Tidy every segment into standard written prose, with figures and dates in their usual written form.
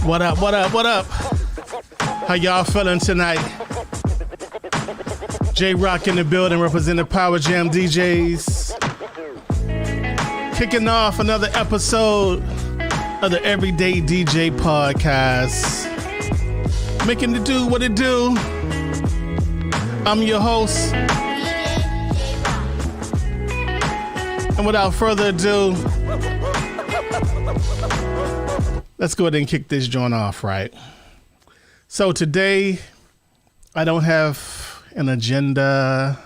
What up, what up, what up? How y'all feeling tonight? J-Rock in the building, representing Power Jam DJs. Kicking off another episode of the Everyday DJ Podcast. Making it do what it do. I'm your host. And without further ado, let's go ahead and kick this joint off, right? So today, I don't have an agenda.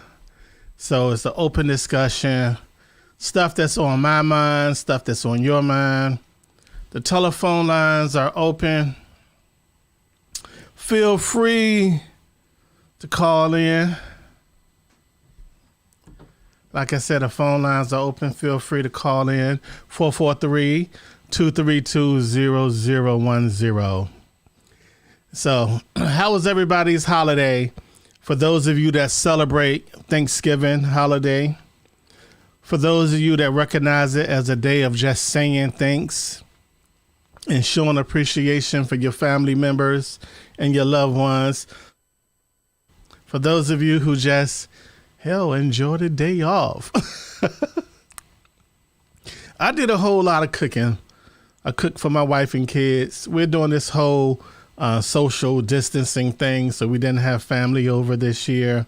So it's an open discussion. Stuff that's on my mind, stuff that's on your mind. The telephone lines are open. Feel free to call in. Like I said, the phone lines are open. Feel free to call in. 443-232-0010. So, how was everybody's holiday? For those of you that celebrate Thanksgiving holiday, for those of you that recognize it as a day of just saying thanks and showing appreciation for your family members and your loved ones, for those of you who just, hell, enjoy the day off. I did a whole lot of cooking. I cooked for my wife and kids. We're doing this whole social distancing thing, so we didn't have family over this year.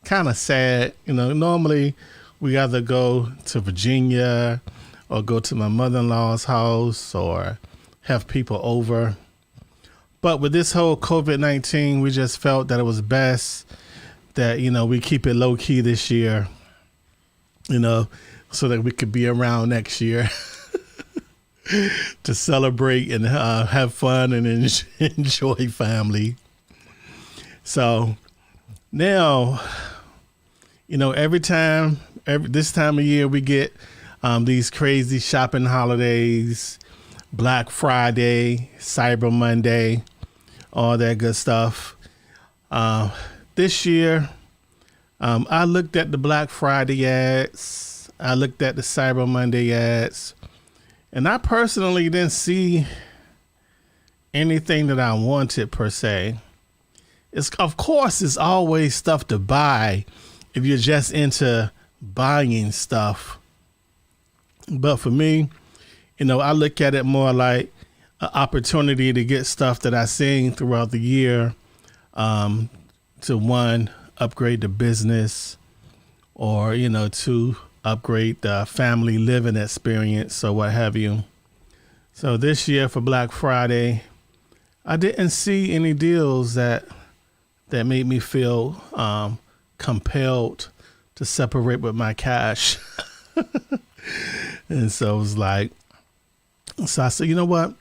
Kind of sad. You know, normally we either go to Virginia or go to my mother-in-law's house or have people over. But with this whole COVID-19, we just felt that it was best that, you know, we keep it low-key this year, you know, so that we could be around next year to celebrate and have fun and enjoy family. So now, you know, this time of year we get these crazy shopping holidays, Black Friday, Cyber Monday, all that good stuff. This year, I looked at the Black Friday ads. I looked at the Cyber Monday ads. And I personally didn't see anything that I wanted per se. Of course, it's always stuff to buy if you're just into buying stuff. But for me, you know, I look at it more like an opportunity to get stuff that I've seen throughout the year, to one, upgrade the business, or, you know, two, upgrade the family living experience or what have you. So this year for Black Friday, I didn't see any deals that made me feel compelled to separate with my cash. And so it was like, so I said, you know what?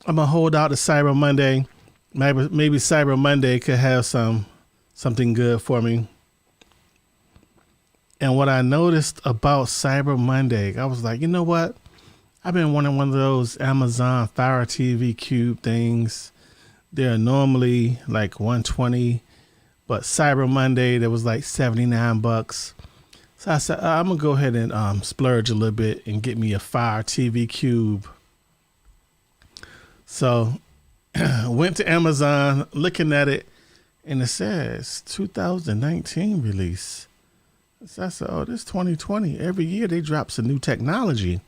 I'm gonna hold out to Cyber Monday. Maybe Cyber Monday could have something good for me. And what I noticed about Cyber Monday, I was like, you know what? I've been wanting one of those Amazon Fire TV Cube things. They're normally like $120, but Cyber Monday, there was like $79. So I said, I'm going to go ahead and splurge a little bit and get me a Fire TV Cube. So went to Amazon, looking at it, and it says 2019 release. So I said, oh, this 2020. Every year they drop some new technology.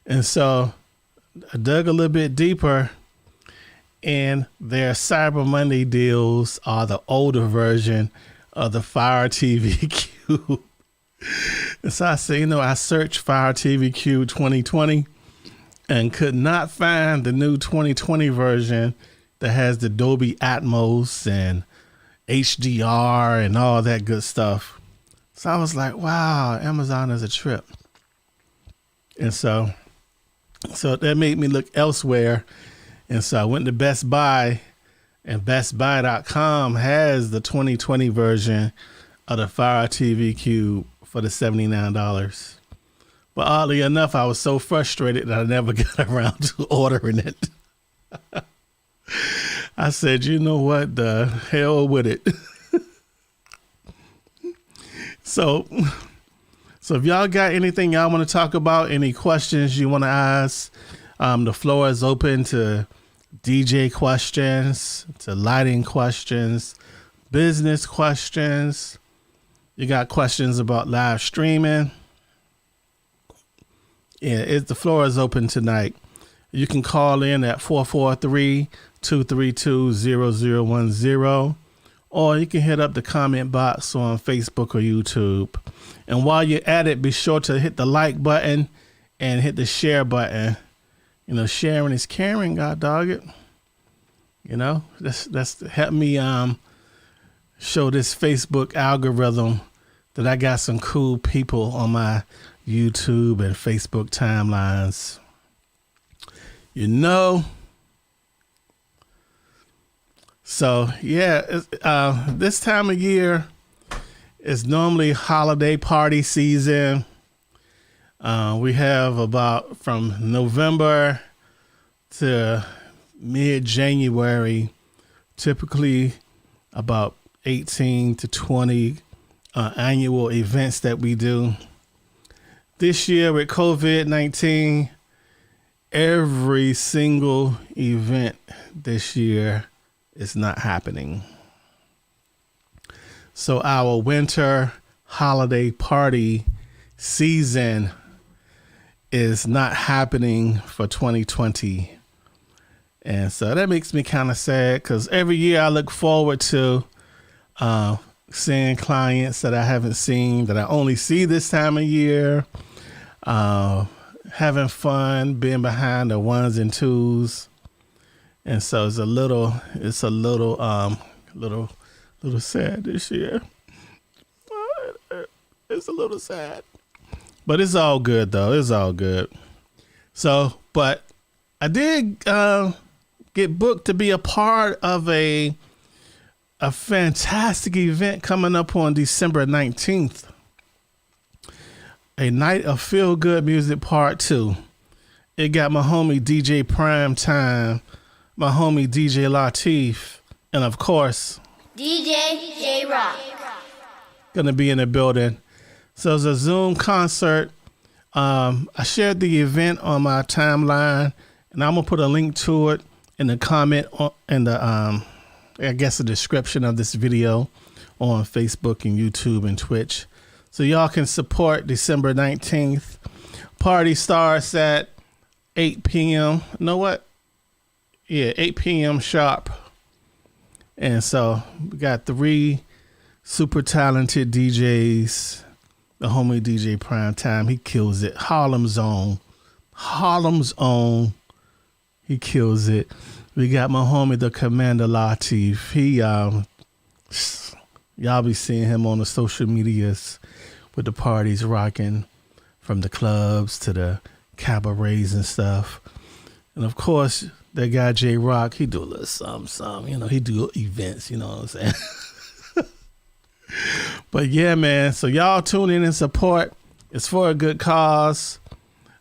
And so I dug a little bit deeper, and their Cyber Monday deals are the older version of the Fire TV Cube. And so I said, I searched Fire TV Cube 2020 and could not find the new 2020 version that has the Dolby Atmos and HDR and all that good stuff. So I was like, wow, Amazon is a trip. And so that made me look elsewhere. And so I went to Best Buy, and BestBuy.com has the 2020 version of the Fire TV Cube for the $79. But oddly enough, I was so frustrated that I never got around to ordering it. I said, you know what? The hell with it. So if y'all got anything y'all want to talk about, any questions you want to ask, the floor is open to DJ questions, to lighting questions, business questions. You got questions about live streaming. Yeah, the floor is open tonight. You can call in at 443-232-0010, or you can hit up the comment box on Facebook or YouTube. And while you're at it, be sure to hit the like button and hit the share button. Sharing is caring, God dog it. That's help me show this Facebook algorithm that I got some cool people on my YouTube and Facebook timelines. So yeah, this time of year is normally holiday party season. We have about from November to mid-January, typically about 18 to 20 annual events that we do. This year with COVID-19, every single event this year is not happening. So our winter holiday party season is not happening for 2020. And so that makes me kind of sad, because every year I look forward to seeing clients that I haven't seen, that I only see this time of year, having fun, being behind the ones and twos. And so it's a little sad this year. It's a little sad, but it's all good though. It's all good. So, but I did get booked to be a part of a fantastic event coming up on December 19th. A night of feel good music part 2. It got my homie DJ Prime Time, my homie DJ Latif, and of course DJ J Rock gonna be in the building. So it's a Zoom concert. I shared the event on my timeline, and I'm gonna put a link to it in the comment in the I guess the description of this video on Facebook and YouTube and Twitch. So y'all can support December 19th. Party starts at 8 p.m. You know what? Yeah, 8 p.m. sharp. And so we got 3 super talented DJs. The homie DJ Prime Time, he kills it. Harlem's own. He kills it. We got my homie, the Commander Latif. He, y'all be seeing him on the social medias with the parties rocking, from the clubs to the cabarets and stuff. And of course, that guy J Rock, he do a little something, he do events, you know what I'm saying? But yeah, man, so y'all tune in and support. It's for a good cause.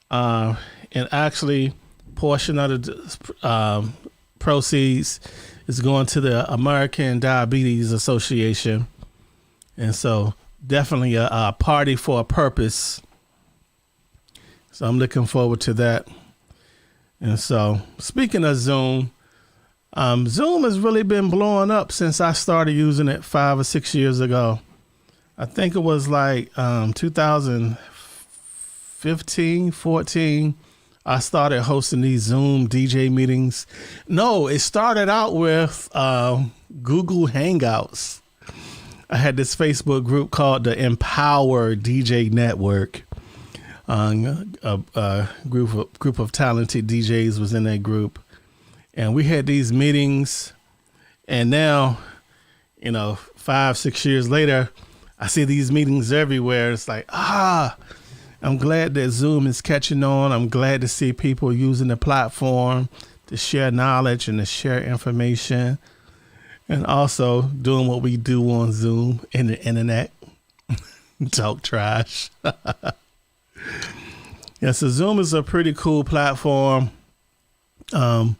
And actually, portion of the proceeds is going to the American Diabetes Association. And so definitely a party for a purpose. So I'm looking forward to that. And so, speaking of Zoom, Zoom has really been blowing up since I started using it 5 or 6 years ago. I think it was like 2015, 14. I started hosting these Zoom DJ meetings. No, it started out with Google Hangouts. I had this Facebook group called the Empower DJ Network. A group of talented DJs was in that group, and we had these meetings. And now, 5, 6 years later, I see these meetings everywhere. It's like, I'm glad that Zoom is catching on. I'm glad to see people using the platform to share knowledge and to share information, and also doing what we do on Zoom and the internet, talk trash. Yeah, so Zoom is a pretty cool platform. So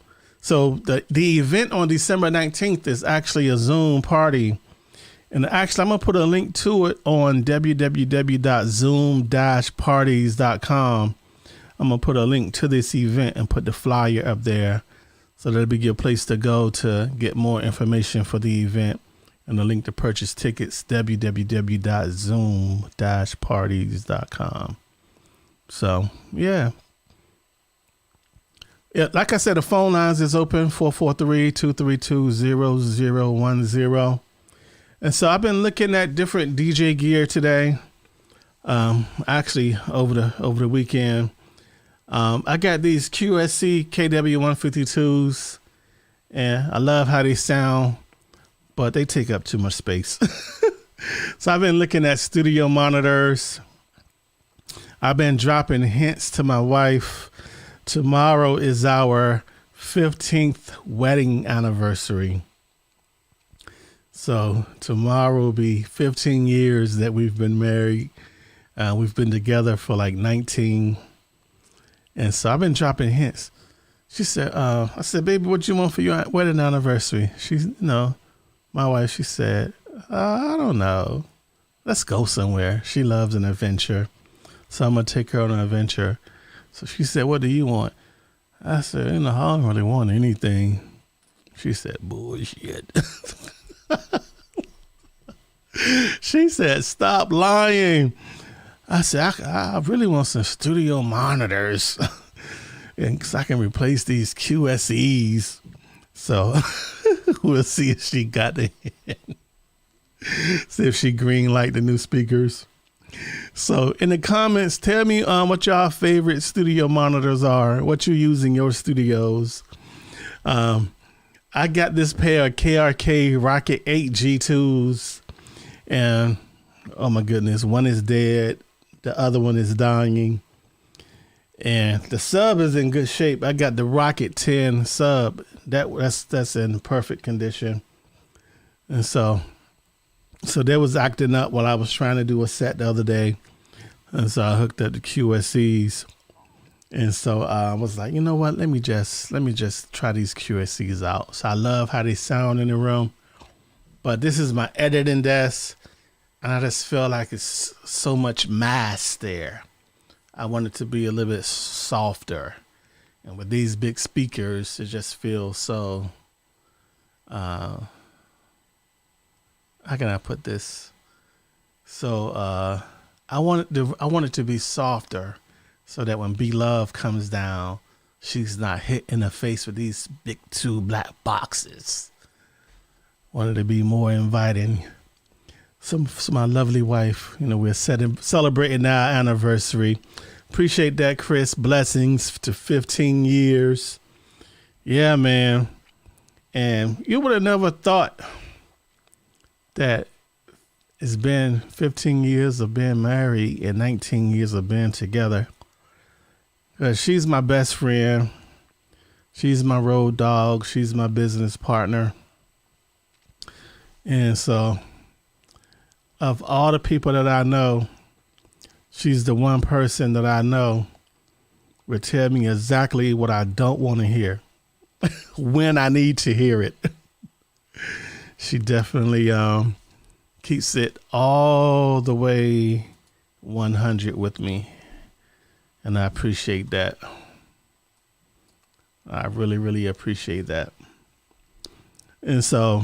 the event on December 19th is actually a Zoom party. And actually, I'm going to put a link to it on www.zoom-parties.com. I'm going to put a link to this event and put the flyer up there. So that'll be your place to go to get more information for the event. And the link to purchase tickets, www.zoom-parties.com. So, yeah. Yeah, like I said, the phone lines is open, 443-232-0010. And so I've been looking at different DJ gear today. Actually, over the weekend, I got these QSC KW152s, and I love how they sound, but they take up too much space. So I've been looking at studio monitors. I've been dropping hints to my wife. Tomorrow is our 15th wedding anniversary. So tomorrow will be 15 years that we've been married. We've been together for like 19. And so I've been dropping hints. She said, I said, baby, what you want for your wedding anniversary? My wife, she said, I don't know. Let's go somewhere. She loves an adventure. So I'm going to take her on an adventure. So she said, what do you want? I said, I don't really want anything. She said, bullshit. She said, stop lying. I said, I really want some studio monitors. And so I can replace these QSEs. So we'll see if she got the hint. See if she green light the new speakers. So in the comments, tell me what y'all favorite studio monitors are, what you use in your studios. I got this pair of KRK Rocket 8 G2s, and oh my goodness, one is dead, the other one is dying, and the sub is in good shape. I got the Rocket 10 sub, that's in perfect condition, and so they was acting up while I was trying to do a set the other day. And so I hooked up the QSCs. And so I was like, you know what? Let me just try these QSCs out. So I love how they sound in the room. But this is my editing desk. And I just feel like it's so much mass there. I want it to be a little bit softer. And with these big speakers, it just feels so... how can I put this? So I want it to be softer, so that when B Love comes down, she's not hit in the face with these big 2 black boxes. Want it to be more inviting. So my lovely wife, we're celebrating our anniversary. Appreciate that, Chris. Blessings to 15 years. Yeah, man. And you would have never thought that it's been 15 years of being married and 19 years of being together. She's my best friend. She's my road dog. She's my business partner. And so of all the people that I know, she's the one person that I know would tell me exactly what I don't want to hear when I need to hear it. She definitely keeps it all the way 100 with me. And I appreciate that. I really, really appreciate that. And so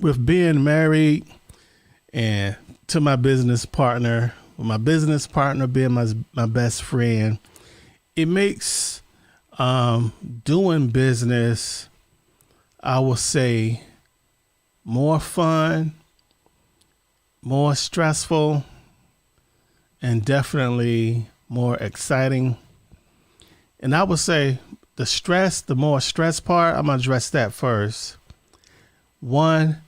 with being married and to my business partner being my best friend, it makes doing business, I will say, more fun, more stressful, and definitely more exciting. And I would say the more stress part, I'm going to address that first. One,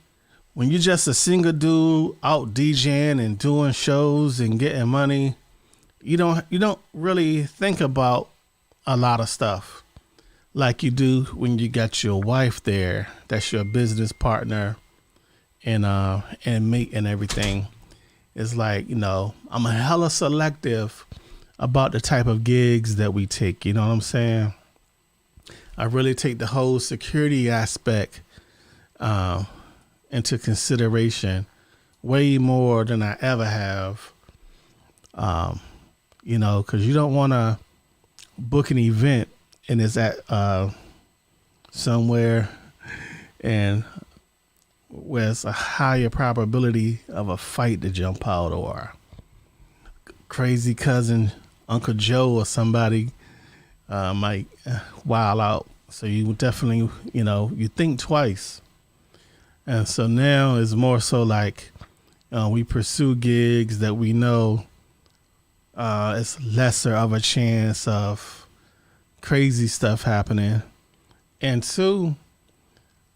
when you're just a single dude out DJing and doing shows and getting money, you don't really think about a lot of stuff like you do when you got your wife there. That's your business partner and mate and everything. It's like, I'm a hella selective about the type of gigs that we take. You know what I'm saying? I really take the whole security aspect into consideration way more than I ever have. Because you don't want to book an event and it's at somewhere and where it's a higher probability of a fight to jump out, or crazy cousin Uncle Joe or somebody might wild out. So you definitely, you think twice. And so now it's more so like we pursue gigs that we know it's lesser of a chance of crazy stuff happening. And two,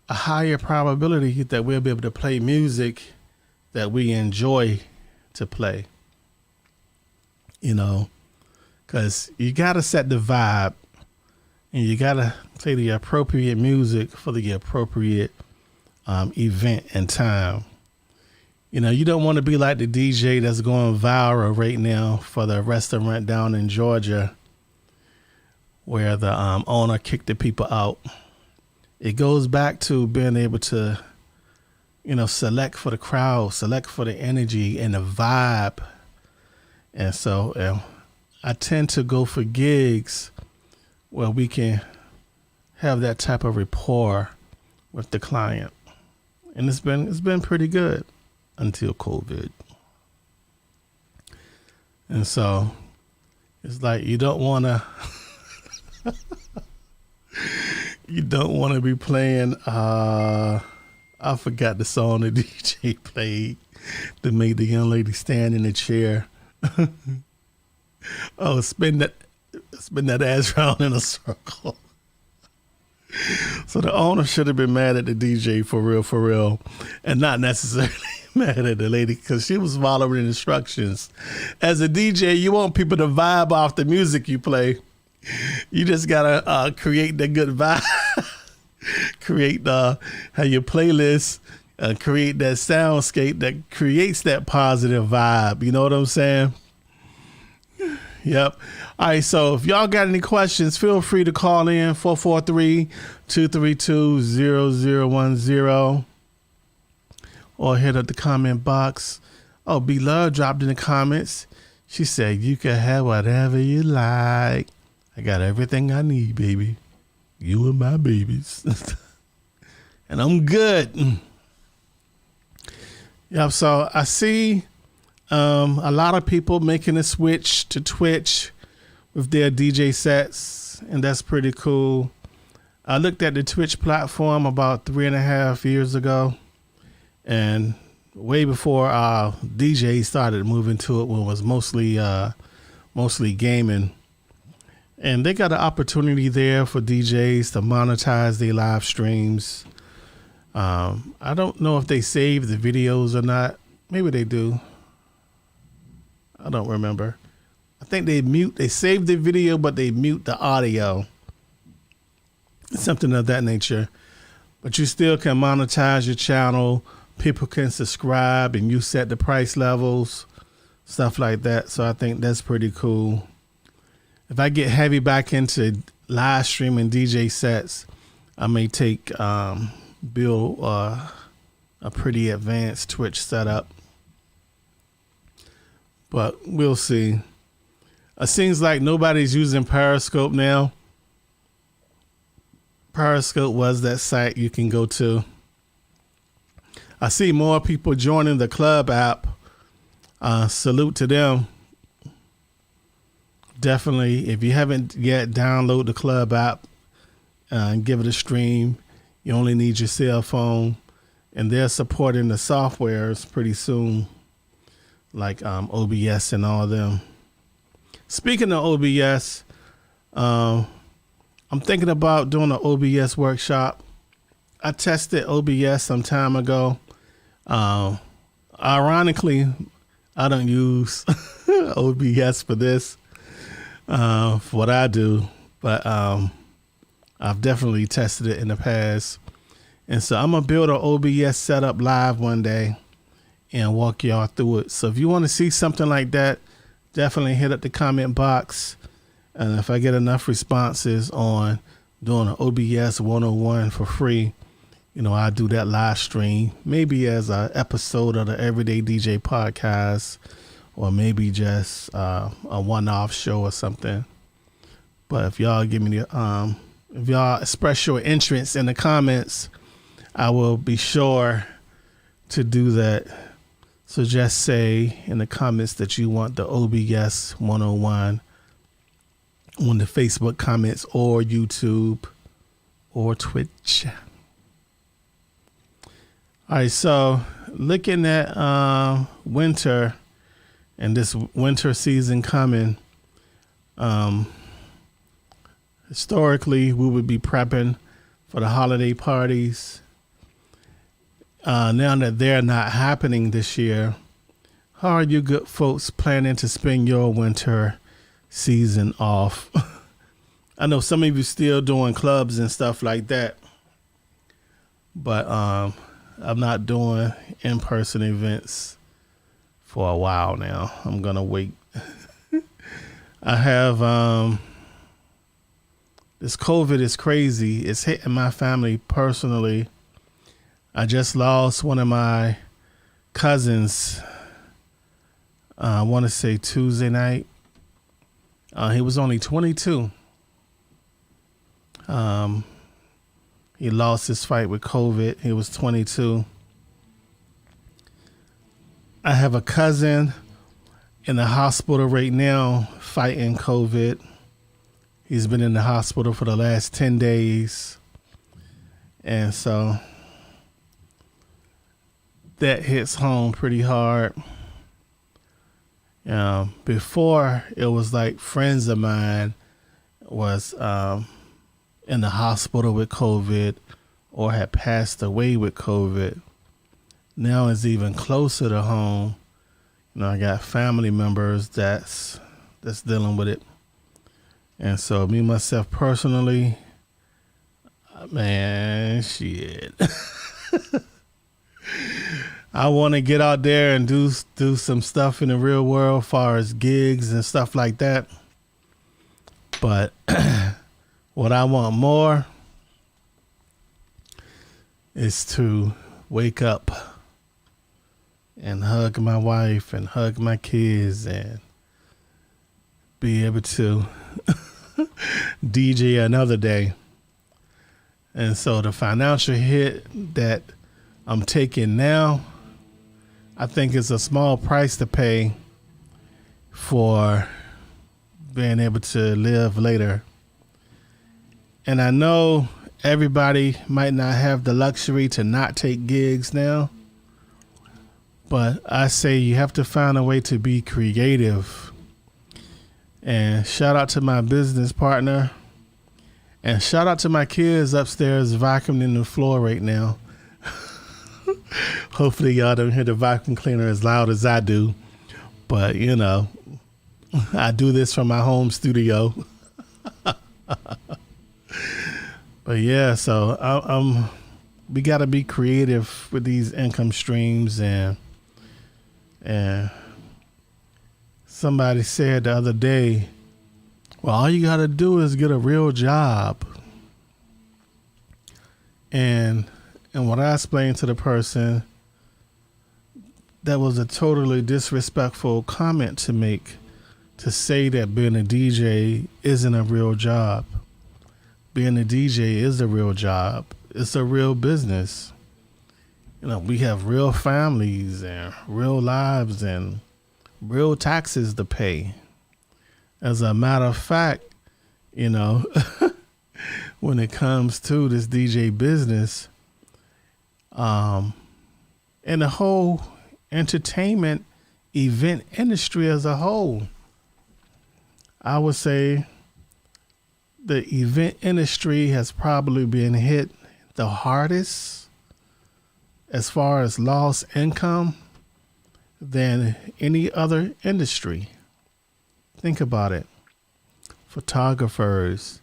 a higher probability that we'll be able to play music that we enjoy to play. Because you got to set the vibe and you got to play the appropriate music for the appropriate event and time. You don't want to be like the DJ that's going viral right now for the restaurant down in Georgia where the owner kicked the people out. It goes back to being able to, select for the crowd, select for the energy and the vibe. And so I tend to go for gigs where we can have that type of rapport with the client. And it's been pretty good until COVID. And so it's like you don't want to be playing I forgot the song the DJ played that made the young lady stand in the chair. Oh, spin that ass round in a circle. So the owner should have been mad at the DJ for real, and not necessarily mad at the lady because she was following instructions. As a DJ, you want people to vibe off the music you play. You just gotta create that good vibe, create how your playlist, create that soundscape that creates that positive vibe. You know what I'm saying? Yep. All right. So if y'all got any questions, feel free to call in 443-232-0010 or hit up the comment box. Oh, B Love dropped in the comments. She said, you can have whatever you like. I got everything I need, baby. You and my babies. And I'm good. Yep. So I see a lot of people making a switch to Twitch with their DJ sets, and that's pretty cool. I looked at the Twitch platform about 3.5 years ago, and way before DJs started moving to it, when it was mostly gaming. And they got an opportunity there for DJs to monetize their live streams. I don't know if they save the videos or not. Maybe they do. I don't remember. I think they save the video, but they mute the audio. Something of that nature. But you still can monetize your channel. People can subscribe and you set the price levels, stuff like that. So I think that's pretty cool. If I get heavy back into live streaming DJ sets, I may take Bill a a pretty advanced Twitch setup. But we'll see. It seems like nobody's using Periscope now. Periscope was that site you can go to. I see more people joining the club app. Salute to them. Definitely, if you haven't yet, download the club app and give it a stream. You only need your cell phone, and they're supporting the softwares pretty soon, like OBS and all them. Speaking of OBS, I'm thinking about doing an OBS workshop. I tested OBS some time ago. Ironically, I don't use OBS for this, for what I do, but I've definitely tested it in the past. And so I'm going to build an OBS setup live one day and walk y'all through it. So if you want to see something like that, definitely hit up the comment box. And if I get enough responses on doing an OBS 101 for free, I'll do that live stream, maybe as an episode of the Everyday DJ podcast, or maybe just a one-off show or something. But if y'all if y'all express your interest in the comments, I will be sure to do that. So just say in the comments that you want the OBS 101 on the Facebook comments or YouTube or Twitch. All right, so looking at winter and this winter season coming, historically we would be prepping for the holiday parties. Now that they're not happening this year, how are you good folks planning to spend your winter season off? I know some of you still doing clubs and stuff like that, but I'm not doing in-person events for a while now. I'm going to wait. I have, this COVID is crazy. It's hitting my family personally. I just lost one of my cousins, I want to say Tuesday night. He was only 22. He lost his fight with COVID. He was 22. I have a cousin in the hospital right now fighting COVID. He's been in the hospital for the last 10 days. And so that hits home pretty hard. Before, it was like friends of mine was in the hospital with COVID or had passed away with COVID. Now it's even closer to home. I got family members that's dealing with it. And so me, myself personally, man, shit. I want to get out there and do some stuff in the real world as far as gigs and stuff like that. But what I want more is to wake up and hug my wife and hug my kids and be able to DJ another day. And so the financial hit that I'm taking now, I think it's a small price to pay for being able to live later. And I know everybody might not have the luxury to not take gigs now, but I say you have to find a way to be creative. And shout out to my business partner, and shout out to my kids upstairs vacuuming the floor right now. Hopefully y'all don't hear the vacuum cleaner as loud as I do, but I do this from my home studio. But yeah, so we got to be creative with these income streams. And somebody said the other day, well, all you got to do is get a real job. And what I explained to the person that was a totally disrespectful comment to make, to say that being a DJ isn't a real job. Being a DJ is a real job. It's a real business. You know, we have real families and real lives and real taxes to pay. As a matter of fact, you know, when it comes to this DJ business, and the whole entertainment event industry as a whole, I would say the event industry has probably been hit the hardest as far as lost income than any other industry. Think about it. Photographers,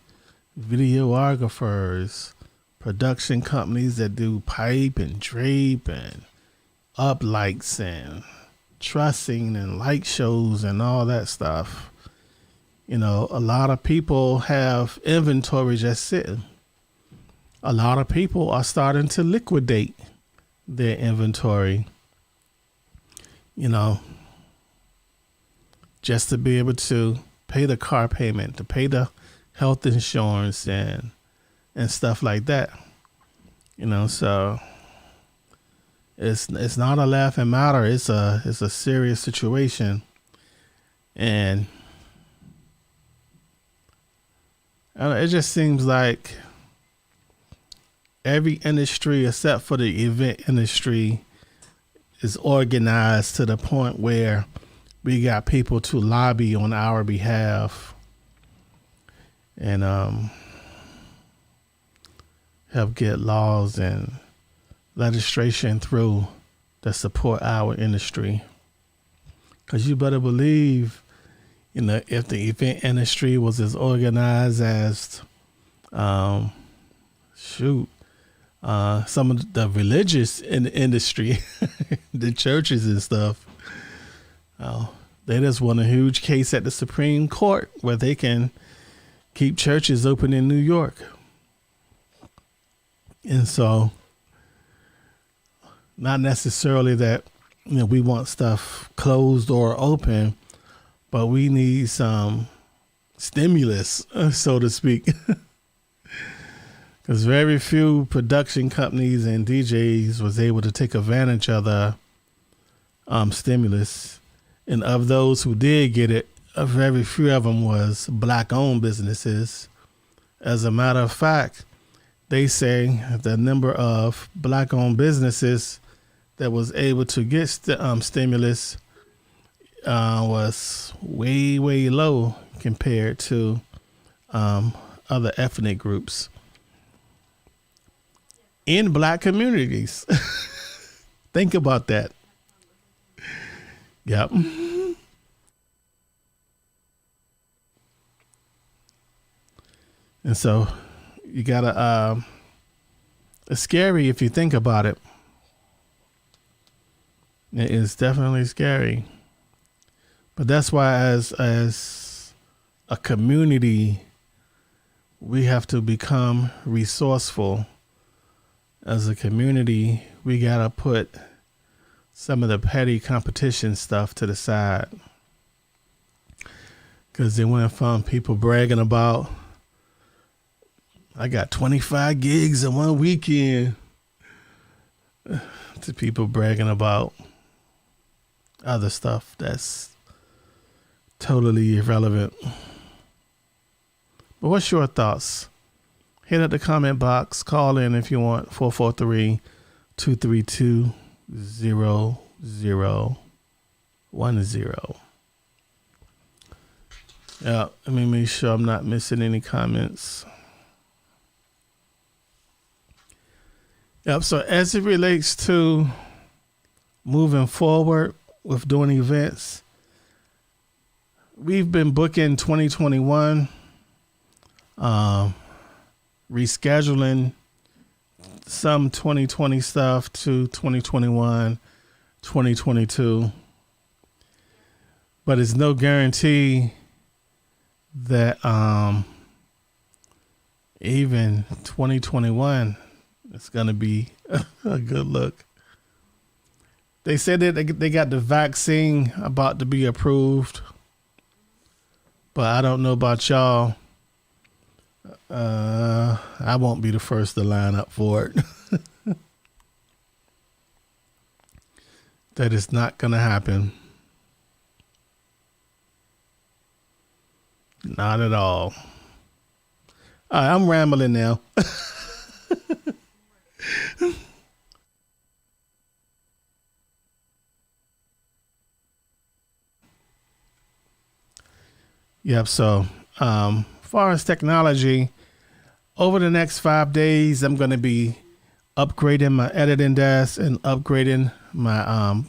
videographers, production companies that do pipe and drape and up lights and trussing and light shows and all that stuff. You know, a lot of people have inventory just sitting. A lot of people are starting to liquidate their inventory, you know, just to be able to pay the car payment, to pay the health insurance and stuff like that. You know, so it's not a laughing matter. It's a serious situation. And it just seems like every industry except for the event industry is organized to the point where we got people to lobby on our behalf and help get laws and legislation through that support our industry. Because you better believe, you know, if the event industry was as organized as, some of the religious in the industry, the churches and stuff, they just won a huge case at the Supreme Court where they can keep churches open in New York. And so, not necessarily that, you know, we want stuff closed or open, but we need some stimulus, so to speak. Because very few production companies and DJs was able to take advantage of the stimulus. And of those who did get it, very few of them was black-owned businesses. As a matter of fact, they say the number of black-owned businesses that was able to get stimulus was way, way low compared to other ethnic groups in black communities. Think about that. Yep. And so you gotta, it's scary if you think about it. It is definitely scary. But that's why as a community, we have to become resourceful. As a community, we gotta put some of the petty competition stuff to the side. Because it went from people bragging about, I got 25 gigs in one weekend, to people bragging about other stuff that's totally irrelevant. But what's your thoughts? Hit up the comment box. Call in if you want. 443-232-0010. Yeah, let me make sure I'm not missing any comments. Yep, so as it relates to moving forward with doing events, we've been booking 2021, rescheduling some 2020 stuff to 2021, 2022. But it's no guarantee that even 2021 it's going to be a good look. They said that they got the vaccine about to be approved, but I don't know about y'all. I won't be the first to line up for it. That is not going to happen. Not at all. All right, I'm rambling now. Yep. So, as far as technology, over the next 5 days, I'm going to be upgrading my editing desk and upgrading my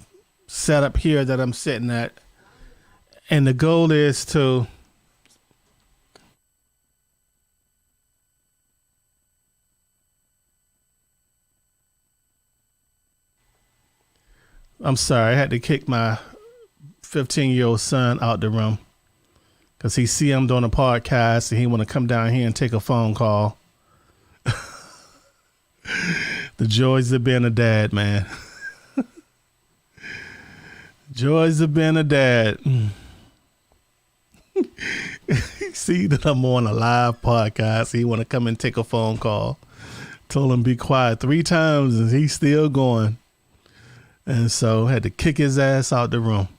setup here that I'm sitting at. And the goal is to I'm sorry, I had to kick my 15-year-old son out the room because he see I'm doing a podcast and he want to come down here and take a phone call. The joys of being a dad, man. Joys of being a dad. See that I'm on a live podcast. He want to come and take a phone call. Told him be quiet 3 times and he's still going. And so had to kick his ass out the room.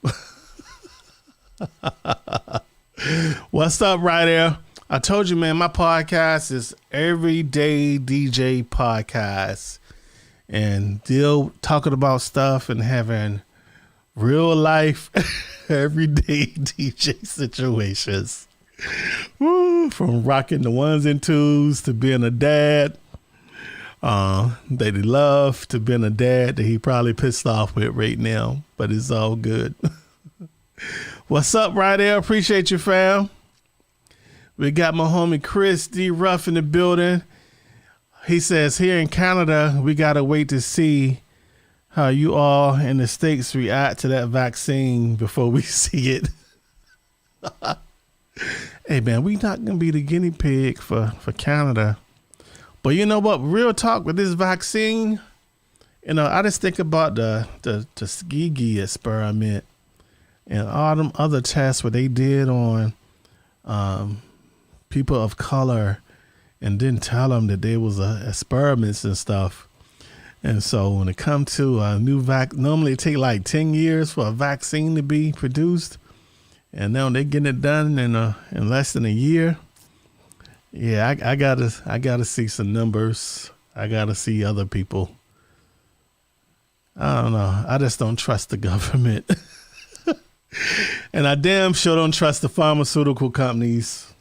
What's up right there? I told you, man, my podcast is Everyday DJ Podcast. And still talking about stuff and having real life everyday DJ situations. Woo, from rocking the 1s and 2s to being a dad that he love to being a dad that he probably pissed off with right now, but it's all good. What's up right there? Appreciate you, fam. We got my homie Chris D. Ruff in the building. He says here in Canada, we got to wait to see how you all in the States react to that vaccine before we see it. Hey, man, we not going to be the guinea pig for Canada. But you know what? Real talk with this vaccine, you know, I just think about the Tuskegee experiment and all them other tests where they did on people of color and didn't tell them that there was experiments and stuff. And so when it comes to a new normally it take like 10 years for a vaccine to be produced. And now they're getting it done in less than a year. Yeah, I gotta see some numbers. I gotta see other people. I don't know. I just don't trust the government. And I damn sure don't trust the pharmaceutical companies.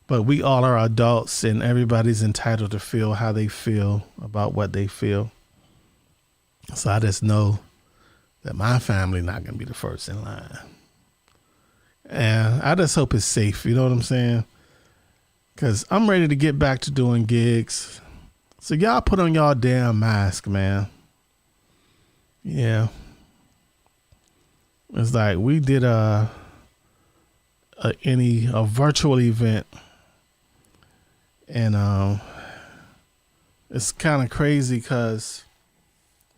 But we all are adults and everybody's entitled to feel how they feel about what they feel. So I just know that my family not going to be the first in line. And I just hope it's safe. You know what I'm saying? Because I'm ready to get back to doing gigs. So y'all put on y'all damn mask, man. Yeah. It's like we did a virtual event. And it's kind of crazy because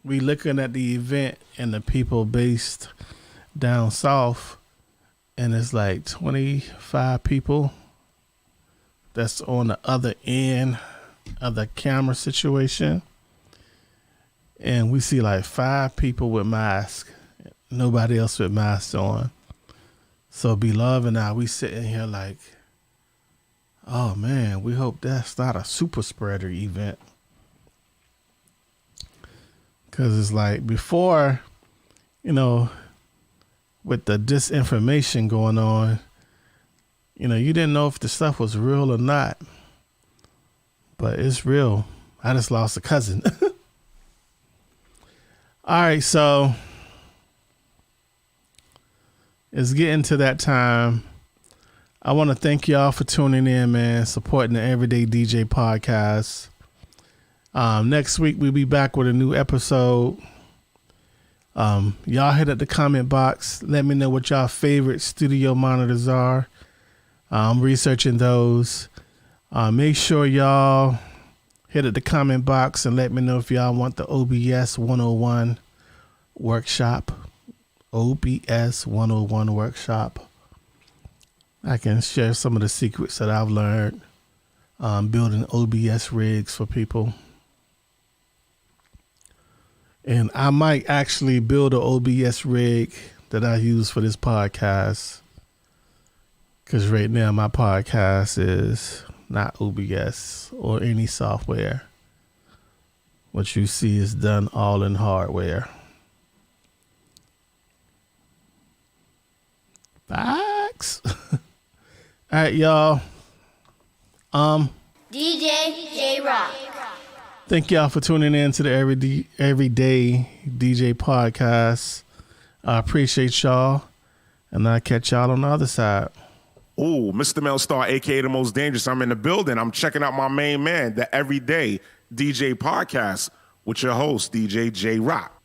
we looking at the event and the people based down south, and it's like 25 people that's on the other end of the camera situation. And we see like 5 people with masks, nobody else with masks on. So Beloved and I, we sitting here like, oh man, we hope that's not a super spreader event. Cause it's like before, you know, with the disinformation going on, you know, you didn't know if the stuff was real or not, but it's real. I just lost a cousin. All right. So it's getting to that time. I want to thank y'all for tuning in, man, supporting the Everyday DJ Podcast. Next week, we'll be back with a new episode. Y'all hit up the comment box. Let me know what y'all favorite studio monitors are. I'm researching those. Make sure y'all hit up the comment box and let me know if y'all want the OBS 101 workshop, OBS 101 workshop. I can share some of the secrets that I've learned building OBS rigs for people. And I might actually build an OBS rig that I use for this podcast. Because right now my podcast is not OBS or any software. What you see is done all in hardware. Facts. All right, y'all. DJ J Rock. Thank y'all for tuning in to the Everyday DJ podcast. I appreciate y'all, and I'll catch y'all on the other side. Ooh, Mr. Melstar, a.k.a. the most dangerous. I'm in the building. I'm checking out my main man, the Everyday DJ podcast with your host, DJ J Rock.